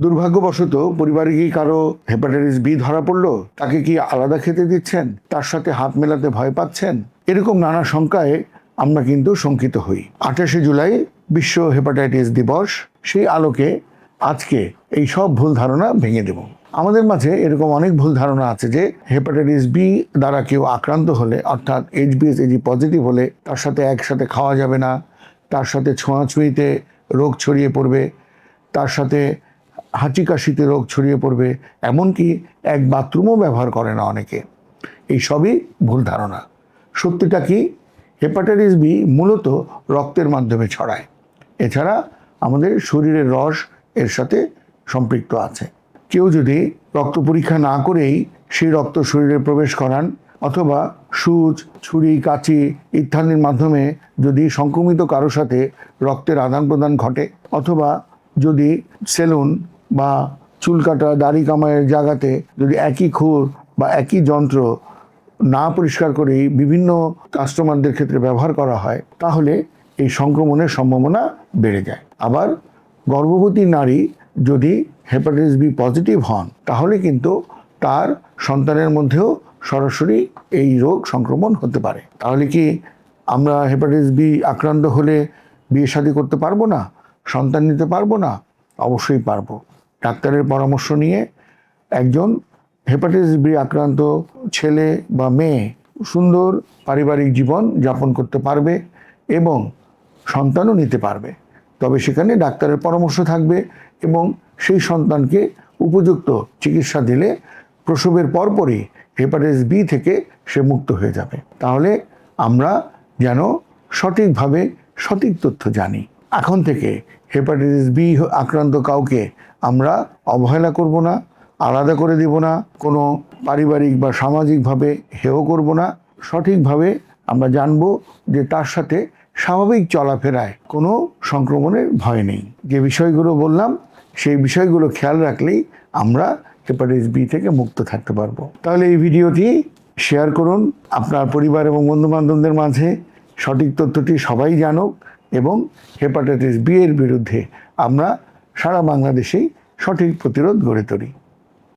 দুর্ভাগ্যবশত পরিবারে কি কারো হেপাটাইটিস বি ধরা পড়লো, তাকে কি আলাদা খেতে দিচ্ছেন, তার সাথে হাত মেলাতে ভয় পাচ্ছেন, এরকম নানা শঙ্কায় আমরা কিন্তু শঙ্কিত হই। 28শে জুলাই বিশ্ব হেপাটাইটিস দিবস, সেই আলোকে আজকে এই সব ভুল ধারণা ভেঙে দেব। আমাদের মাঝে এরকম অনেক ভুল ধারণা আছে যে হেপাটাইটিস বি দ্বারা কেউ আক্রান্ত হলে, অর্থাৎ HBsAg পজিটিভ হলে তার সাথে একসাথে খাওয়া যাবে না, তার সাথে ছোঁয়াছুঁয়িতে রোগ ছড়িয়ে পড়বে, তার সাথে হাঁচি কাশিতে রোগ ছড়িয়ে পড়বে, এমনকি এক বাথরুমও ব্যবহার করে না অনেকে। এই সবই ভুল ধারণা। সত্যিটা কি, হেপাটাইটিস বি মূলত রক্তের মাধ্যমে ছড়ায়। এছাড়া আমাদের শরীরের রস এর সাথে সম্পৃক্ত আছে। কেউ যদি রক্ত পরীক্ষা না করেই সেই রক্ত শরীরে প্রবেশ করান, অথবা সুচ, ছুরি, কাঁচি ইত্যাদির মাধ্যমে যদি সংক্রমিত কারোর সাথে রক্তের আদান প্রদান ঘটে, অথবা যদি সেলুন বা চুল কাটা, দাড়ি কামাইয়ের জায়গাতে যদি একই খুর বা একই যন্ত্র না পরিষ্কার করেই বিভিন্ন কাস্টমারদের ক্ষেত্রে ব্যবহার করা হয়, তাহলে এই সংক্রমণের সম্ভাবনা বেড়ে যায়। আবার গর্ভবতী নারী যদি হেপাটাইটিস বি পজিটিভ হন, তাহলে কিন্তু তার সন্তানের মধ্যেও সরাসরি এই রোগ সংক্রমণ হতে পারে। তাহলে কি আমরা হেপাটাইটিস বি আক্রান্ত হলে বিয়ে শাদী করতে পারবো না, সন্তান নিতে পারবো না? অবশ্যই পারবো। ডাক্তারের পরামর্শ নিয়ে একজন হেপাটাইটিস বি আক্রান্ত ছেলে বা মেয়ে সুন্দর পারিবারিক জীবন যাপন করতে পারবে এবং সন্তানও নিতে পারবে। তবে সেখানে ডাক্তারের পরামর্শ থাকবে এবং সেই সন্তানকে উপযুক্ত চিকিৎসা দিলে প্রসবের পরপরই হেপাটাইটিস বি থেকে সে মুক্ত হয়ে যাবে। তাহলে আমরা যেন সঠিকভাবে সঠিক তথ্য জানি। এখন থেকে হেপাটাইটিস বি আক্রান্ত কাউকে আমরা অবহেলা করব না, আলাদা করে দেব না, কোনো পারিবারিক বা সামাজিকভাবে হেয় করব না। সঠিকভাবে আমরা জানব যে তার সাথে স্বাভাবিক চলাফেরায় কোনো সংক্রমণের ভয় নেই। যে বিষয়গুলো বললাম সেই বিষয়গুলো খেয়াল রাখলেই আমরা হেপাটাইটিস বি থেকে মুক্ত থাকতে পারবো। তাহলে এই ভিডিওটি শেয়ার করুন আপনার পরিবার এবং বন্ধুবান্ধবদের মাঝে। সঠিক তথ্যটি সবাই জানুক এবং হেপাটাইটিস বি এর বিরুদ্ধে আমরা সারা বাংলাদেশেই সঠিক প্রতিরোধ গড়ে তুলি।